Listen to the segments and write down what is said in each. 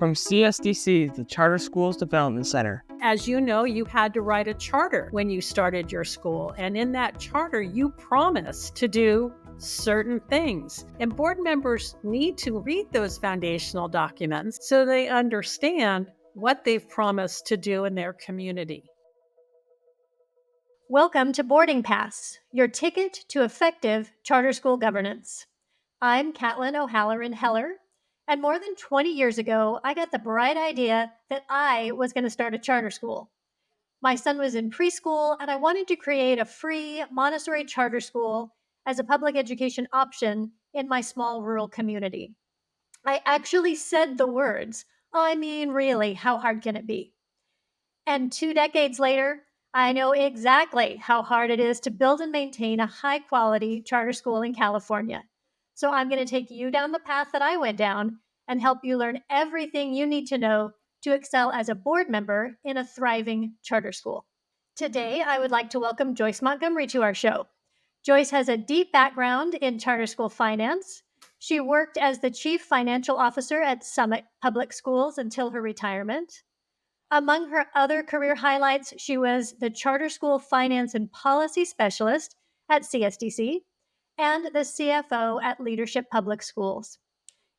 From CSDC, the Charter Schools Development Center. As you know, you had to write a charter when you started your school. And in that charter, you promised to do certain things. And board members need to read those foundational documents so they understand what they've promised to do in their community. Welcome to Boarding Pass, your ticket to effective charter school governance. I'm Catlin O'Halloran Heller, and more than 20 years ago, I got the bright idea that I was going to start a charter school. My son was in preschool, and I wanted to create a free Montessori charter school as a public education option in my small rural community. I actually said the words, I mean, really, how hard can it be? And 2 decades later, I know exactly how hard it is to build and maintain a high-quality charter school in California. So I'm going to take you down the path that I went down and help you learn everything you need to know to excel as a board member in a thriving charter school. Today, I would like to welcome Joyce Montgomery to our show. Joyce has a deep background in charter school finance. She worked as the chief financial officer at Summit Public Schools until her retirement. Among her other career highlights, she was the Charter School Finance and Policy Specialist at CSDC and the CFO at Leadership Public Schools.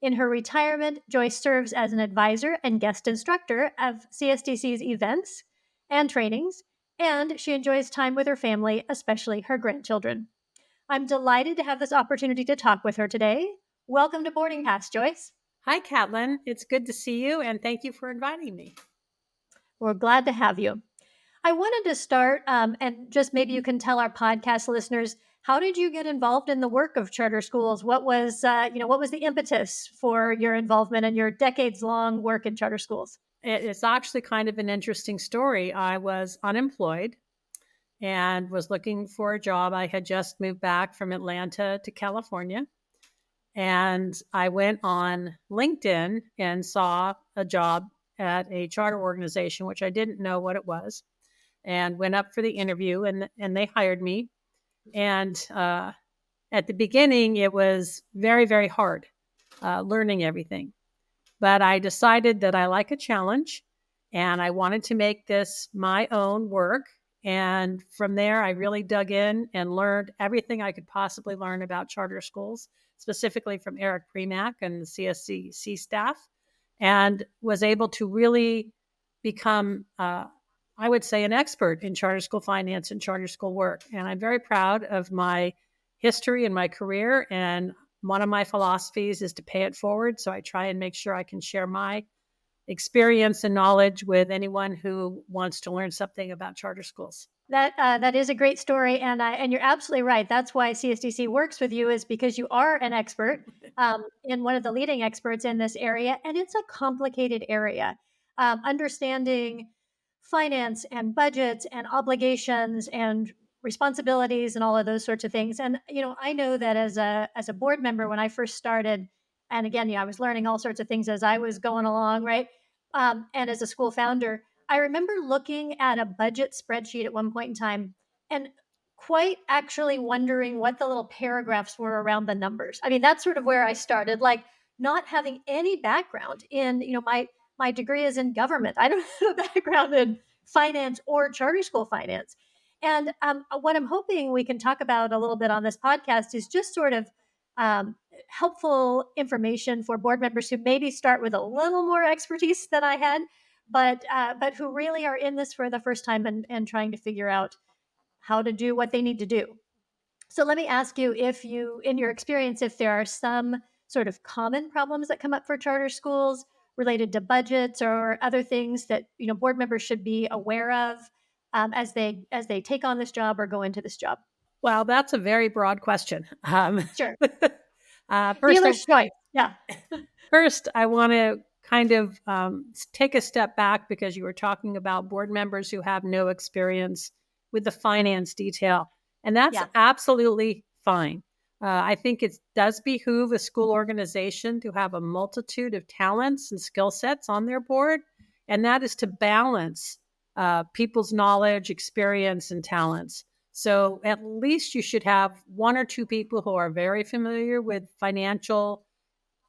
In her retirement, Joyce serves as an advisor and guest instructor of CSDC's events and trainings, and she enjoys time with her family, especially her grandchildren. I'm delighted to have this opportunity to talk with her today. Welcome to Boarding Pass, Joyce. Hi, Catlin. It's good to see you, and thank you for inviting me. We're glad to have you. I wanted to start, and just maybe you can tell our podcast listeners, how did you get involved in the work of charter schools? What was the impetus for your involvement and your decades-long work in charter schools? It's actually kind of an interesting story. I was unemployed and was looking for a job. I had just moved back from Atlanta to California, and I went on LinkedIn and saw a job at a charter organization, which I didn't know what it was, and went up for the interview, and they hired me. And at the beginning, it was very, very hard learning everything. But I decided that I like a challenge, and I wanted to make this my own work. And from there, I really dug in and learned everything I could possibly learn about charter schools, specifically from Eric Premack and the CSCC staff, and was able to really become, I would say, an expert in charter school finance and charter school work. And I'm very proud of my history and my career. And one of my philosophies is to pay it forward. So I try and make sure I can share my experience and knowledge with anyone who wants to learn something about charter schools. That is a great story, and you're absolutely right. That's why CSDC works with you, is because you are an expert, and one of the leading experts in this area, and it's a complicated area. Understanding finance and budgets and obligations and responsibilities and all of those sorts of things. And I know that as a board member, when I first started, and again, I was learning all sorts of things as I was going along, right? And as a school founder, I remember looking at a budget spreadsheet at one point in time and quite actually wondering what the little paragraphs were around the numbers. I mean, that's sort of where I started, like not having any background in, my degree is in government. I don't have a background in finance or charter school finance. And what I'm hoping we can talk about a little bit on this podcast is just sort of helpful information for board members who maybe start with a little more expertise than I had, but who really are in this for the first time and trying to figure out how to do what they need to do. So let me ask you, if you, in your experience, if there are some sort of common problems that come up for charter schools related to budgets or other things that board members should be aware of as they take on this job or go into this job. Well, that's a very broad question. Sure. First, choice. Yeah. First, I want to kind of take a step back, because you were talking about board members who have no experience with the finance detail. And that's absolutely fine. I think it does behoove a school organization to have a multitude of talents and skill sets on their board. And that is to balance people's knowledge, experience, and talents. So at least you should have one or two people who are very familiar with financial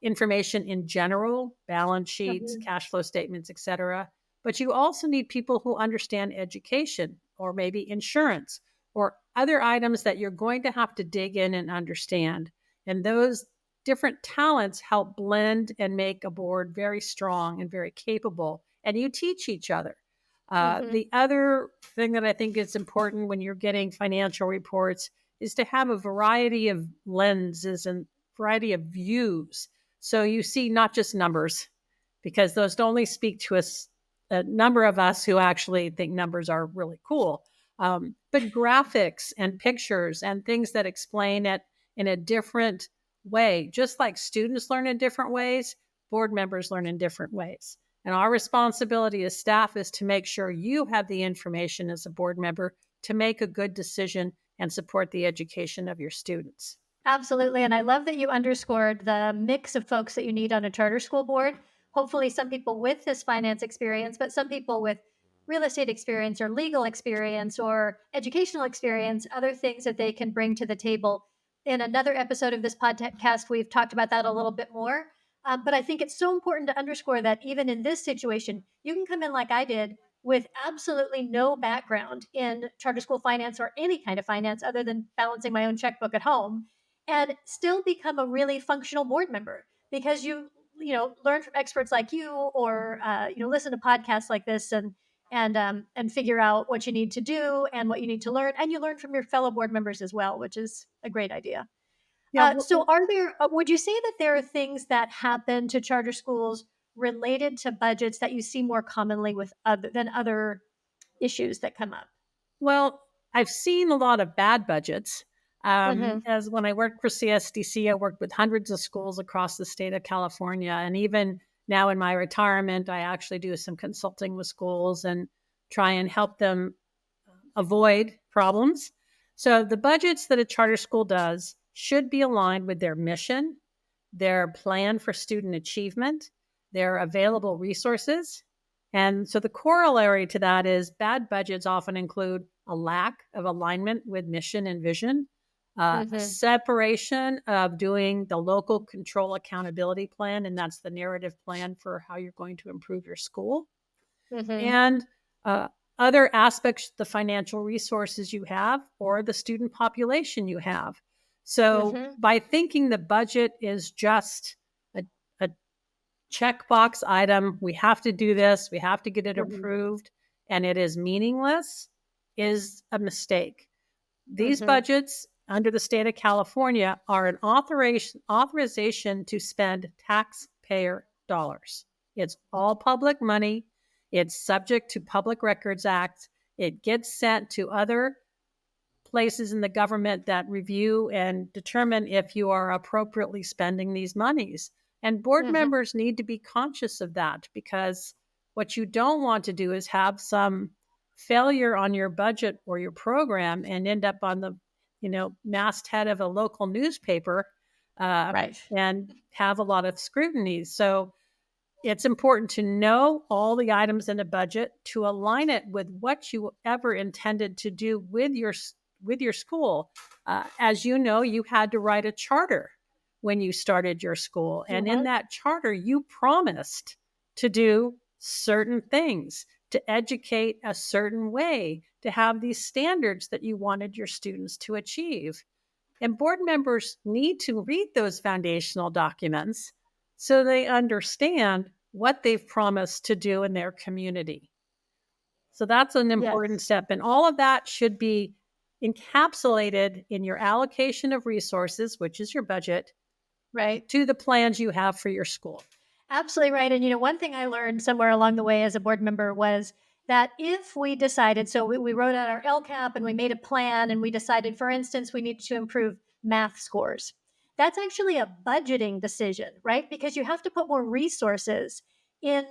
information in general, balance sheets, cash flow statements, etc. But you also need people who understand education or maybe insurance or other items that you're going to have to dig in and understand. And those different talents help blend and make a board very strong and very capable. And you teach each other. The other thing that I think is important when you're getting financial reports is to have a variety of lenses and variety of views. So you see not just numbers, because those only speak to us, a number of us who actually think numbers are really cool, but graphics and pictures and things that explain it in a different way. Just like students learn in different ways, board members learn in different ways. And our responsibility as staff is to make sure you have the information as a board member to make a good decision and support the education of your students. Absolutely. And I love that you underscored the mix of folks that you need on a charter school board. Hopefully, some people with this finance experience, but some people with real estate experience or legal experience or educational experience, other things that they can bring to the table. In another episode of this podcast, we've talked about that a little bit more. But I think it's so important to underscore that even in this situation, you can come in like I did with absolutely no background in charter school finance or any kind of finance other than balancing my own checkbook at home and still become a really functional board member because you learn from experts like you or listen to podcasts like this and figure out what you need to do and what you need to learn, and you learn from your fellow board members as well, which is a great idea. So are there would you say that there are things that happen to charter schools related to budgets that you see more commonly with other issues that come up? Well, I've seen a lot of bad budgets. Mm-hmm. As when I worked for CSDC, I worked with hundreds of schools across the state of California. And even now in my retirement, I actually do some consulting with schools and try and help them avoid problems. So the budgets that a charter school does should be aligned with their mission, their plan for student achievement, their available resources. And so the corollary to that is bad budgets often include a lack of alignment with mission and vision, separation of doing the local control accountability plan, and that's the narrative plan for how you're going to improve your school, and other aspects, the financial resources you have or the student population you have. So by thinking the budget is just a checkbox item, we have to do this, we have to get it approved, and it is meaningless, is a mistake. These budgets under the state of California are an authorization to spend taxpayer dollars. It's all public money. It's subject to Public Records Act. It gets sent to other places in the government that review and determine if you are appropriately spending these monies. And board members need to be conscious of that, because what you don't want to do is have some failure on your budget or your program and end up on the masthead of a local newspaper and have a lot of scrutiny. So it's important to know all the items in a budget, to align it with what you ever intended to do with your school. As you know, you had to write a charter when you started your school. And in that charter, you promised to do certain things, to educate a certain way, to have these standards that you wanted your students to achieve. And board members need to read those foundational documents so they understand what they've promised to do in their community. So that's an important step. And all of that should be encapsulated in your allocation of resources, which is your budget, to the plans you have for your school. Absolutely right. And one thing I learned somewhere along the way as a board member was that if we decided, so we wrote out our LCAP and we made a plan and we decided, for instance, we need to improve math scores. That's actually a budgeting decision, right? Because you have to put more resources in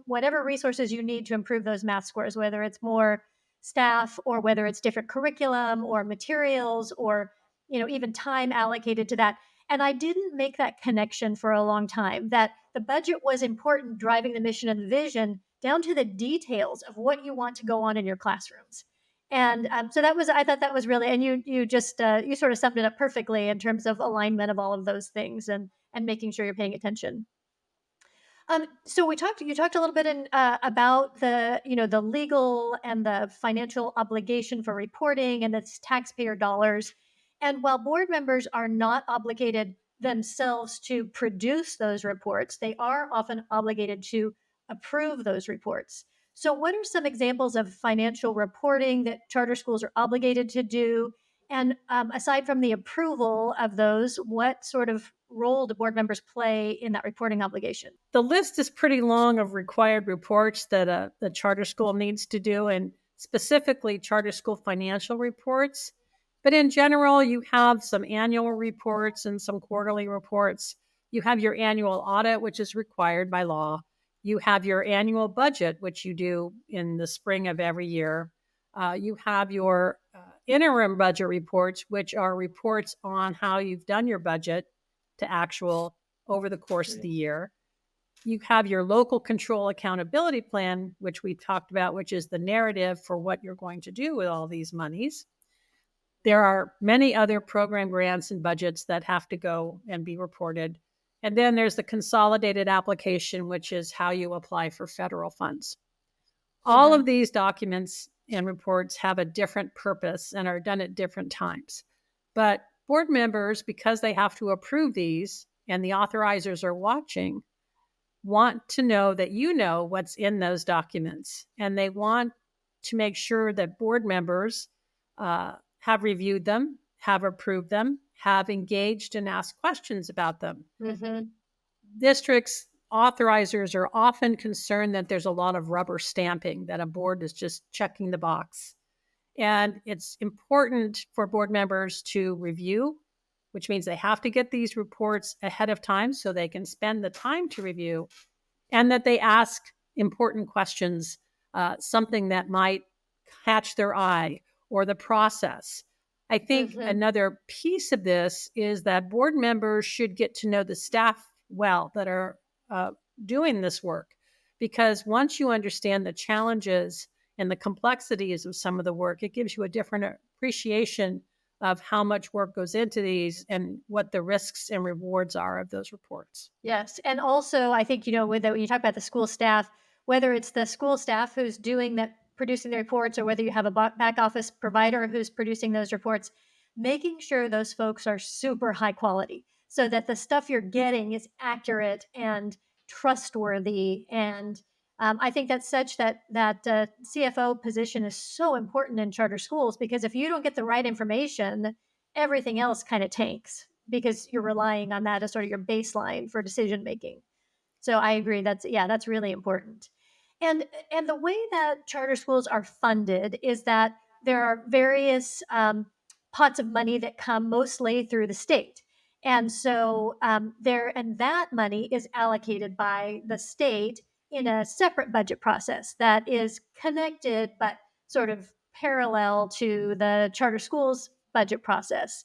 whatever resources you need to improve those math scores, whether it's more staff or whether it's different curriculum or materials or even time allocated to that. And I didn't make that connection for a long time, that the budget was important, driving the mission and the vision down to the details of what you want to go on in your classrooms. And so I thought that was really, and you just, you sort of summed it up perfectly in terms of alignment of all of those things. And and making sure you're paying attention. So you talked a little bit about the legal and the financial obligation for reporting and its taxpayer dollars. And while board members are not obligated themselves to produce those reports, they are often obligated to approve those reports. So, what are some examples of financial reporting that charter schools are obligated to do? And aside from the approval of those, what sort of role do board members play in that reporting obligation? The list is pretty long of required reports that the charter school needs to do, and specifically charter school financial reports. But in general, you have some annual reports and some quarterly reports. You have your annual audit, which is required by law. You have your annual budget, which you do in the spring of every year. You have your interim budget reports, which are reports on how you've done your budget to actual over the course of the year. You have your local control accountability plan, which we talked about, which is the narrative for what you're going to do with all these monies. There are many other program grants and budgets that have to go and be reported. And then there's the consolidated application, which is how you apply for federal funds. All of these documents and reports have a different purpose and are done at different times. But board members, because they have to approve these and the authorizers are watching, want to know that you know what's in those documents. And they want to make sure that board members have reviewed them, have approved them, have engaged and asked questions about them. Districts authorizers are often concerned that there's a lot of rubber stamping, that a board is just checking the box. And it's important for board members to review, which means they have to get these reports ahead of time so they can spend the time to review, and that they ask important questions, something that might catch their eye, or the process. I think another piece of this is that board members should get to know the staff well that are doing this work, because once you understand the challenges and the complexities of some of the work, it gives you a different appreciation of how much work goes into these and what the risks and rewards are of those reports. Yes. And also, I think, when you talk about the school staff, whether it's the school staff who's producing the reports, or whether you have a back office provider who's producing those reports, making sure those folks are super high quality so that the stuff you're getting is accurate and trustworthy. And I think that's such that CFO position is so important in charter schools, because if you don't get the right information, everything else kind of tanks, because you're relying on that as sort of your baseline for decision making. So I agree. That's really important. And the way that charter schools are funded is that there are various pots of money that come mostly through the state. And so that money is allocated by the state in a separate budget process that is connected but sort of parallel to the charter schools budget process.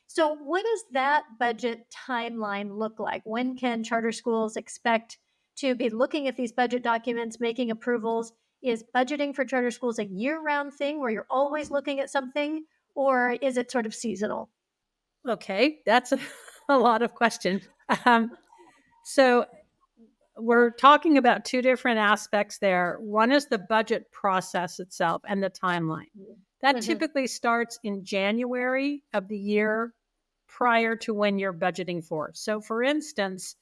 So what does that budget timeline look like? When can charter schools expect to be looking at these budget documents, making approvals? Is budgeting for charter schools a year-round thing where you're always looking at something, or is it sort of seasonal? Okay, that's a lot of questions. So we're talking about two different aspects there. One is the budget process itself and the timeline. That typically starts in January of the year prior to when you're budgeting for. So for instance,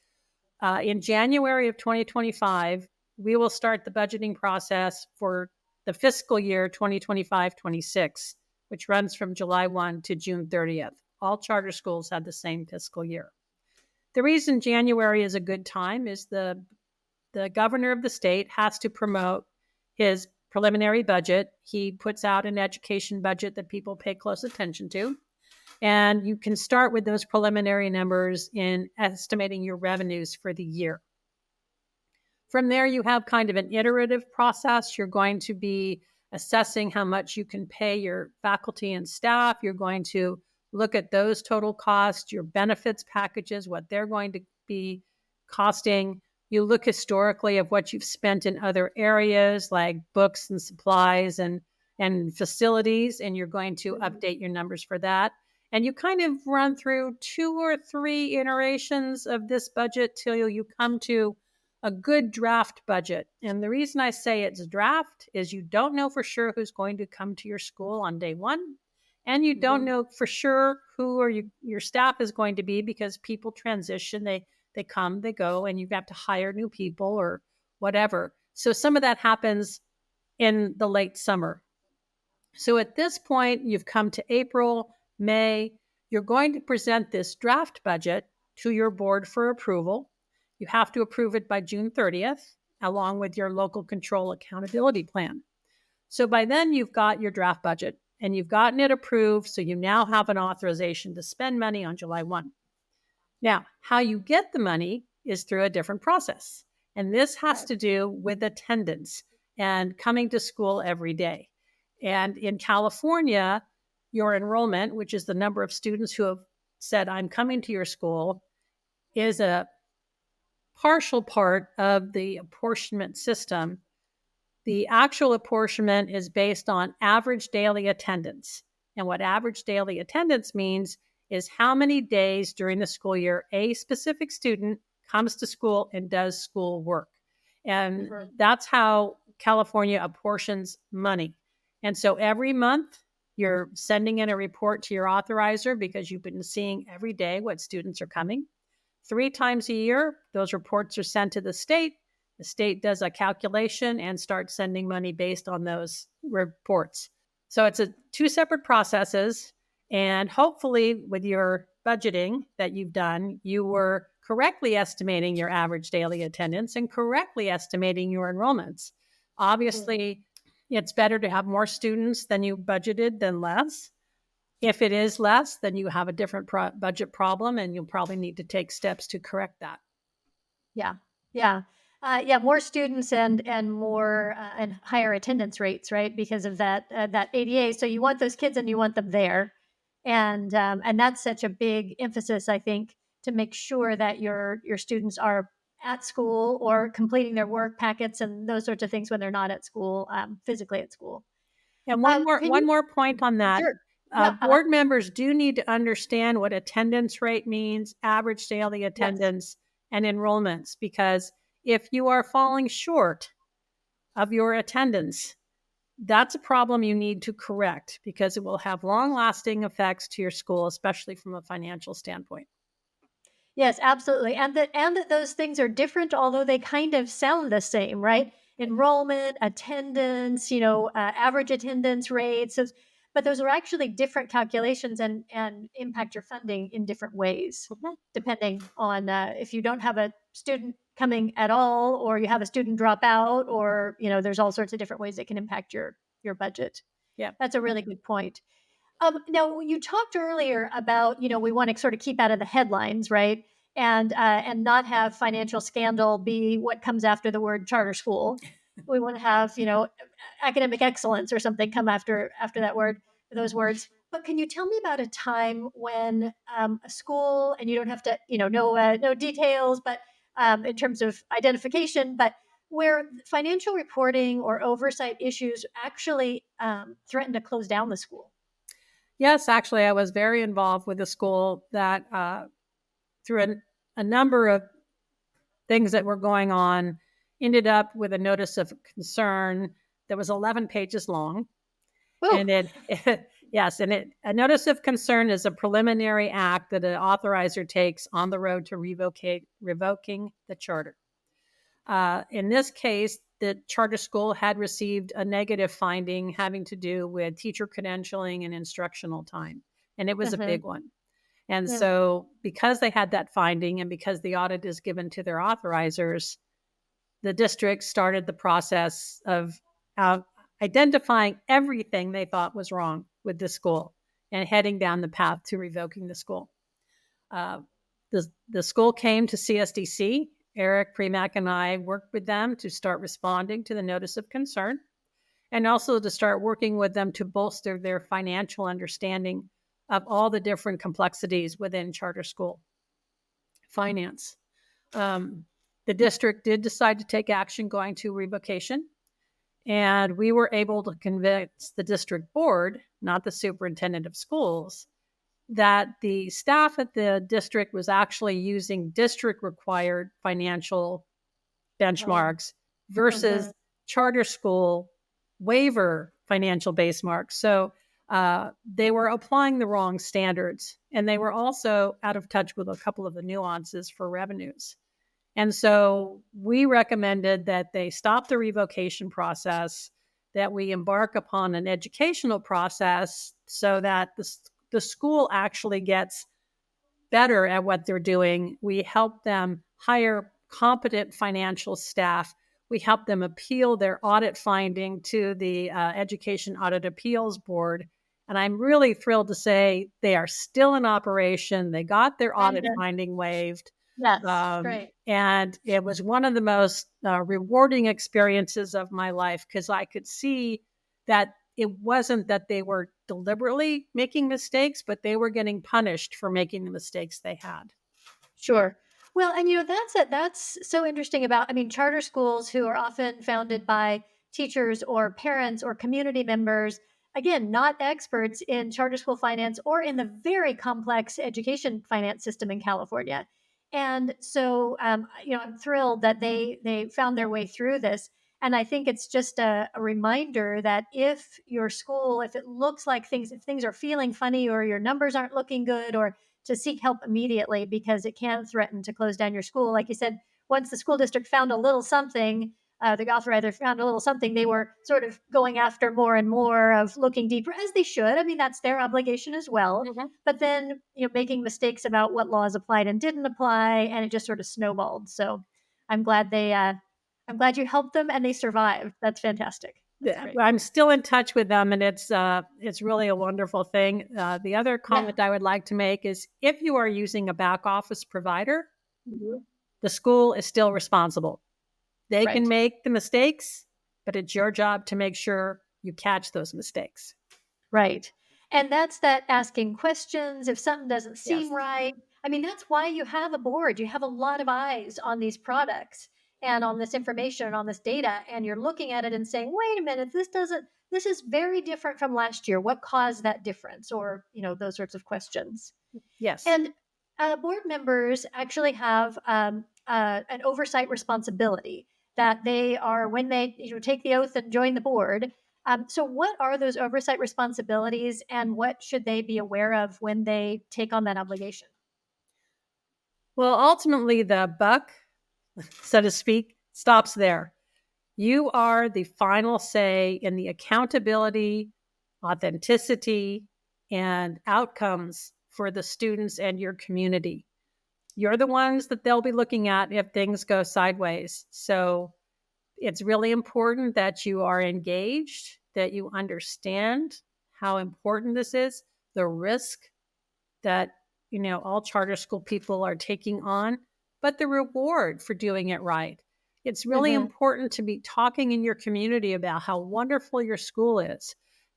in January of 2025, we will start the budgeting process for the fiscal year 2025-26, which runs from July 1 to June 30th. All charter schools have the same fiscal year. The reason January is a good time is the governor of the state has to promote his preliminary budget. He puts out an education budget that people pay close attention to. And you can start with those preliminary numbers in estimating your revenues for the year. From there, you have kind of an iterative process. You're going to be assessing how much you can pay your faculty and staff. You're going to look at those total costs, your benefits packages, what they're going to be costing. You look historically of what you've spent in other areas like books and supplies and facilities, and you're going to update your numbers for that. And you kind of run through 2 or 3 iterations of this budget till you come to a good draft budget. And the reason I say it's draft is you don't know for sure who's going to come to your school on day one. And you don't know for sure who your staff is going to be, because people transition, they come, they go, and you have to hire new people or whatever. So some of that happens in the late summer. So at this point, you've come to April, May, you're going to present this draft budget to your board for approval. You have to approve it by June 30th, along with your local control accountability plan. So by then, you've got your draft budget and you've gotten it approved. So you now have an authorization to spend money on July 1. Now, how you get the money is through a different process. And this has to do with attendance and coming to school every day. And in California, your enrollment, which is the number of students who have said, I'm coming to your school, is a partial part of the apportionment system. The actual apportionment is based on average daily attendance. And what average daily attendance means is how many days during the school year a specific student comes to school and does school work. And that's how California apportions money. And so every month you're sending in a report to your authorizer because you've been seeing every day what students are coming. 3 times a year, those reports are sent to the state. The state does a calculation and starts sending money based on those reports. So it's 2 separate processes. And hopefully with your budgeting that you've done, you were correctly estimating your average daily attendance and correctly estimating your enrollments. Obviously, it's better to have more students than you budgeted than less. If it is less, then you have a different budget problem, and you'll probably need to take steps to correct that. Yeah. More students and more and higher attendance rates, right? Because of that ADA. So you want those kids and you want them there, and that's such a big emphasis, I think, to make sure that your students are at school or completing their work packets and those sorts of things when they're not at school, physically at school. And one more point on that. Sure. Board members do need to understand what attendance rate means, average daily attendance, and enrollments, because if you are falling short of your attendance, that's a problem you need to correct, because it will have long-lasting effects to your school, especially from a financial standpoint. Yes, absolutely. And that those things are different, although they kind of sound the same, right? Enrollment, attendance, average attendance rates. But those are actually different calculations and impact your funding in different ways, depending on if you don't have a student coming at all, or you have a student drop out, or, there's all sorts of different ways that can impact your budget. Yeah. That's a really good point. Now, you talked earlier about, we want to sort of keep out of the headlines, right? And not have financial scandal be what comes after the word charter school. We want to have, academic excellence or something come after that word, those words. But can you tell me about a time when a school, and you don't have to, no details, but in terms of identification, but where financial reporting or oversight issues actually threaten to close down the school? Yes, actually, I was very involved with the school that through a number of things that were going on, ended up with a notice of concern that was 11 pages long. Ooh. And a notice of concern is a preliminary act that an authorizer takes on the road to revoking the charter. In this case, the charter school had received a negative finding having to do with teacher credentialing and instructional time. And it was a big one. And so because they had that finding, and because the audit is given to their authorizers, the district started the process of identifying everything they thought was wrong with the school and heading down the path to revoking the school. The school came to CSDC. Eric Premack and I worked with them to start responding to the notice of concern, and also to start working with them to bolster their financial understanding of all the different complexities within charter school finance. The district did decide to take action going to revocation, and we were able to convince the district board, not the superintendent of schools, that the staff at the district was actually using district required financial benchmarks versus charter school waiver financial benchmarks. So they were applying the wrong standards, and they were also out of touch with a couple of the nuances for revenues. And so we recommended that they stop the revocation process, that we embark upon an educational process so that the school actually gets better at what they're doing. We help them hire competent financial staff. We help them appeal their audit finding to the Education Audit Appeals Board. And I'm really thrilled to say they are still in operation. They got their audit finding waived. Yes, great. And it was one of the most rewarding experiences of my life, because I could see that it wasn't that they were deliberately making mistakes, but they were getting punished for making the mistakes they had. Sure. Well, and that's so interesting about, I mean, charter schools who are often founded by teachers or parents or community members, again, not experts in charter school finance or in the very complex education finance system in California. And so, I'm thrilled that they found their way through this. And I think it's just a reminder that if your school, if it looks like if things are feeling funny or your numbers aren't looking good, or to seek help immediately, because it can threaten to close down your school. Like you said, once the school district found a little something, the authorizer found a little something, they were sort of going after more and more of looking deeper, as they should. I mean, that's their obligation as well. Mm-hmm. But then, making mistakes about what laws applied and didn't apply, and it just sort of snowballed. So I'm glad I'm glad you helped them and they survived. That's fantastic. I'm still in touch with them, and it's really a wonderful thing. The other comment I would like to make is, if you are using a back office provider, the school is still responsible. They can make the mistakes, but it's your job to make sure you catch those mistakes. Right. And that's that asking questions if something doesn't seem right. I mean, that's why you have a board. You have a lot of eyes on these products and on this information and on this data, and you're looking at it and saying, wait a minute, this is very different from last year. What caused that difference? Or, those sorts of questions. Yes. And board members actually have an oversight responsibility that they are, when they take the oath and join the board. So what are those oversight responsibilities, and what should they be aware of when they take on that obligation? Well, ultimately, the buck, so to speak, stops there. You are the final say in the accountability, authenticity, and outcomes for the students and your community. You're the ones that they'll be looking at if things go sideways. So it's really important that you are engaged, that you understand how important this is, the risk that all charter school people are taking on, but the reward for doing it right. It's really important to be talking in your community about how wonderful your school is,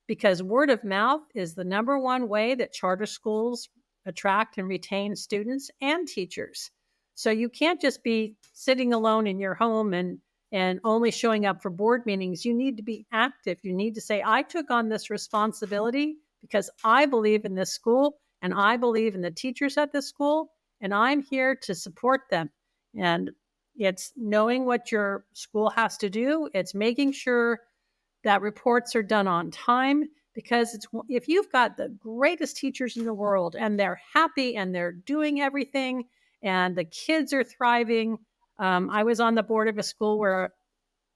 because word of mouth is the number one way that charter schools attract and retain students and teachers. So you can't just be sitting alone in your home and only showing up for board meetings. You need to be active. You need to say, I took on this responsibility because I believe in this school, and I believe in the teachers at this school, and I'm here to support them. And it's knowing what your school has to do. It's making sure that reports are done on time, because if you've got the greatest teachers in the world and they're happy and they're doing everything and the kids are thriving. I was on the board of a school where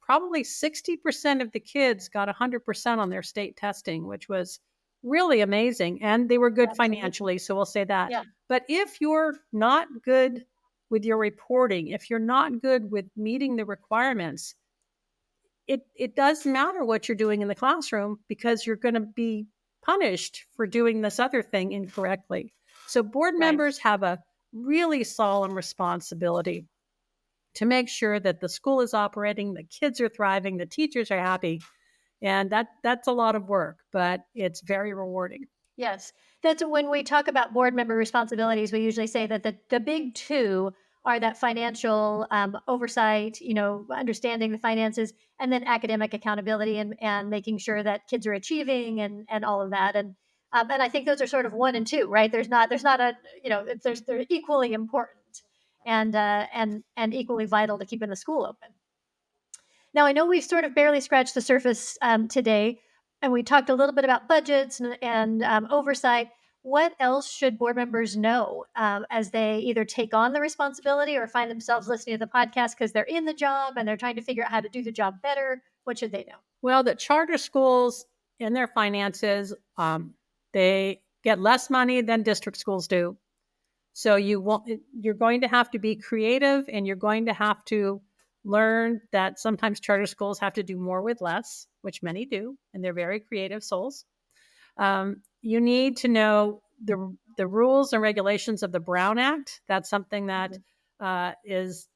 probably 60% of the kids got 100% on their state testing, which was really amazing. And they were good financially, so we'll say that. Yeah. But if you're not good with your reporting, if you're not good with meeting the requirements, it doesn't matter what you're doing in the classroom, because you're going to be punished for doing this other thing incorrectly. So board members have a really solemn responsibility to make sure that the school is operating, the kids are thriving, the teachers are happy. And that's a lot of work, but it's very rewarding. Yes. That's when we talk about board member responsibilities, we usually say that the big two are that financial oversight, understanding the finances, and then academic accountability and making sure that kids are achieving and all of that. And And I think those are sort of 1 and 2, right? There's not a, they're equally important and equally vital to keeping the school open. Now, I know we've sort of barely scratched the surface today, and we talked a little bit about budgets and oversight. What else should board members know as they either take on the responsibility or find themselves listening to the podcast because they're in the job and they're trying to figure out how to do the job better? What should they know? Well, the charter schools in their finances, they get less money than district schools do. So you're going to have to be creative, and you're going to have to learn that sometimes charter schools have to do more with less, which many do, and they're very creative souls. You need to know the rules and regulations of the Brown Act. That's something that is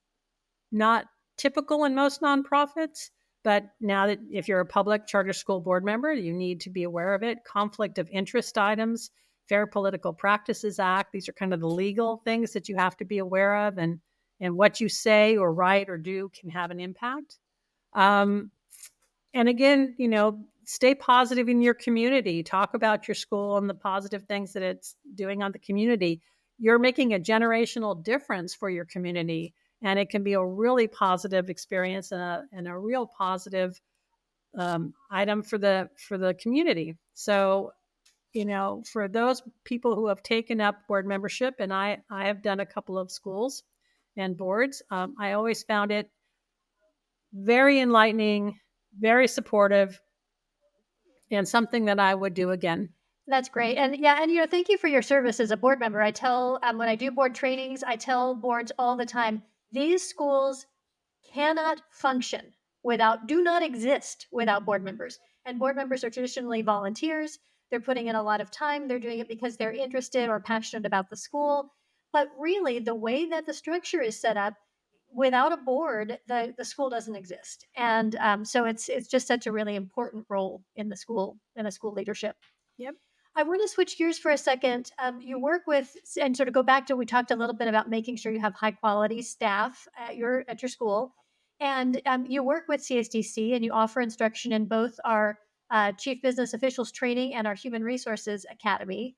not typical in most nonprofits, but now that if you're a public charter school board member, you need to be aware of it. Conflict of interest items, Fair Political Practices Act. These are kind of the legal things that you have to be aware of, and what you say or write or do can have an impact. And again, stay positive in your community. Talk about your school and the positive things that it's doing on the community. You're making a generational difference for your community, and it can be a really positive experience and a real positive item for the community. So, for those people who have taken up board membership, and I have done a couple of schools and boards, I always found it very enlightening, very supportive, and something that I would do again. That's great. And thank you for your service as a board member. I tell, when I do board trainings, I tell boards all the time, these schools cannot function do not exist without board members. And board members are traditionally volunteers. They're putting in a lot of time. They're doing it because they're interested or passionate about the school. But really, the way that the structure is set up, without a board, the school doesn't exist. And so it's just such a really important role in the school leadership. Yep. I want to switch gears for a second. You work with, and sort of go back to, we talked a little bit about making sure you have high quality staff at your school. And you work with CSDC, and you offer instruction in both our Chief Business Officials Training and our Human Resources Academy.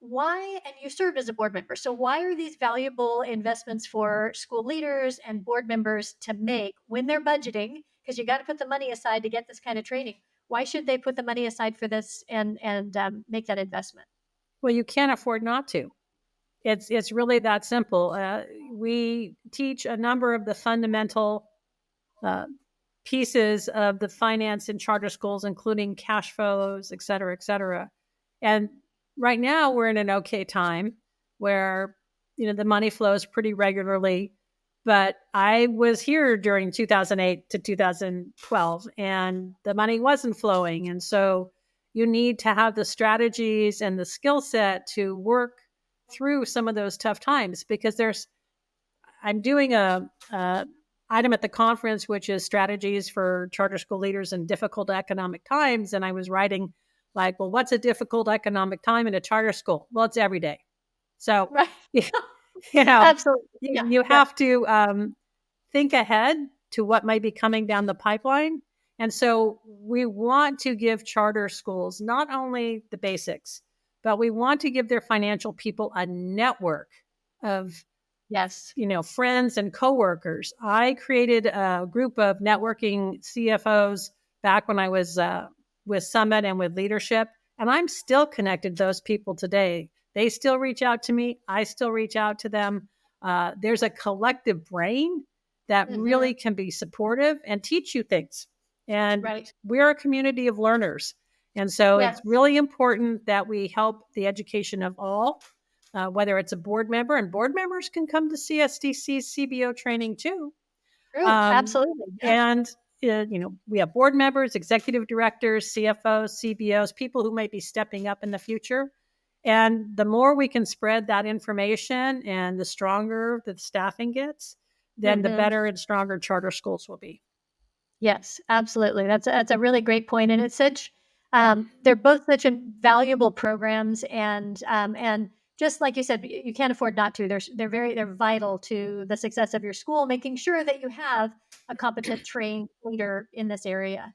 Why, and you served as a board member, so why are these valuable investments for school leaders and board members to make when they're budgeting? Because you got to put the money aside to get this kind of training. Why should they put the money aside for this and make that investment? Well, you can't afford not to. It's really that simple. We teach a number of the fundamental pieces of the finance in charter schools, including cash flows, et cetera, et cetera. And right now we're in an okay time where, the money flows pretty regularly. But I was here during 2008 to 2012, and the money wasn't flowing. And so you need to have the strategies and the skill set to work through some of those tough times, because I'm doing a item at the conference, which is strategies for charter school leaders in difficult economic times. And I was writing like, well, what's a difficult economic time in a charter school? Well, it's every day. So, right. Absolutely. You have to think ahead to what might be coming down the pipeline. And so we want to give charter schools not only the basics, but we want to give their financial people a network of friends and coworkers. I created a group of networking CFOs back when I was with Summit and with leadership, and I'm still connected to those people today. They still reach out to me. I still reach out to them. There's a collective brain that really can be supportive and teach you things. And we're a community of learners. And so it's really important that we help the education of all, whether it's a board member, and board members can come to CSDC's CBO training too. True, absolutely. And, we have board members, executive directors, CFOs, CBOs, people who might be stepping up in the future. And the more we can spread that information and the stronger the staffing gets, then the better and stronger charter schools will be. Yes, absolutely. That's a really great point. And it's such, they're both such valuable programs. And just like you said, you can't afford not to. They're vital to the success of your school, making sure that you have a competent, trained leader in this area.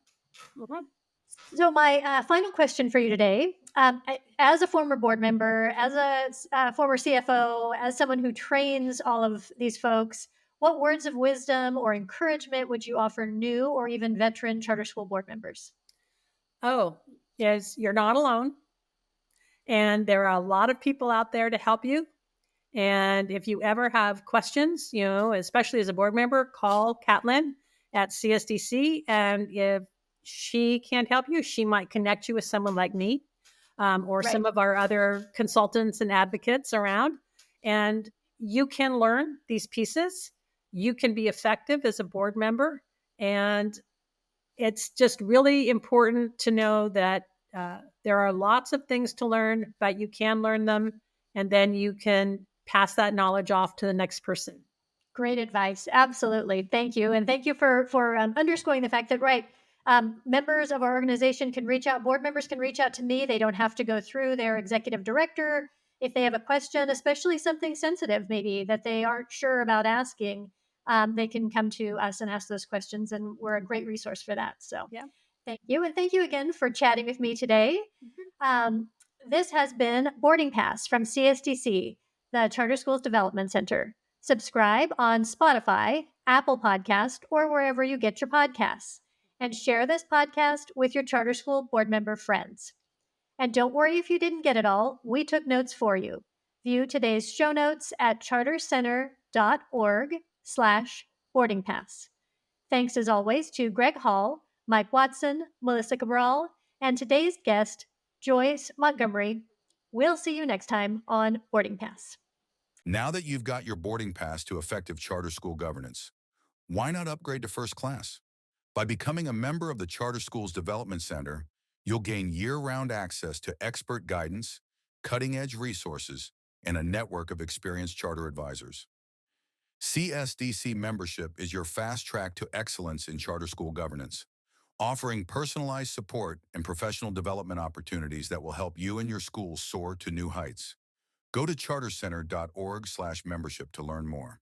So my final question for you today As a former board member, as a former CFO, as someone who trains all of these folks, what words of wisdom or encouragement would you offer new or even veteran charter school board members? Oh, yes, you're not alone. And there are a lot of people out there to help you. And if you ever have questions, especially as a board member, call Catlin at CSDC. And if she can't help you, she might connect you with someone like me, or Right. some of our other consultants and advocates around. And you can learn these pieces. You can be effective as a board member. And it's just really important to know that there are lots of things to learn, but you can learn them, and then you can pass that knowledge off to the next person. Great advice. Absolutely. Thank you. And thank you for underscoring the fact that, right, members of our organization can reach out, board members can reach out to me. They don't have to go through their executive director. If they have a question, especially something sensitive, maybe that they aren't sure about asking, they can come to us and ask those questions. And we're a great resource for that. So Yeah. thank you. And thank you again for chatting with me today. Um, this has been Boarding Pass from CSDC, the Charter Schools Development Center. Subscribe on Spotify, Apple Podcast, or wherever you get your podcasts. And share this podcast with your charter school board member friends. And don't worry if you didn't get it all, we took notes for you. View today's show notes at chartercenter.org/boarding pass. Thanks as always to Greg Hall, Mike Watson, Melissa Cabral, and today's guest, Joyce Montgomery. We'll see you next time on Boarding Pass. Now that you've got your boarding pass to effective charter school governance, why not upgrade to first class? By becoming a member of the Charter Schools Development Center, you'll gain year-round access to expert guidance, cutting-edge resources, and a network of experienced charter advisors. CSDC membership is your fast track to excellence in charter school governance, offering personalized support and professional development opportunities that will help you and your school soar to new heights. Go to chartercenter.org/membership to learn more.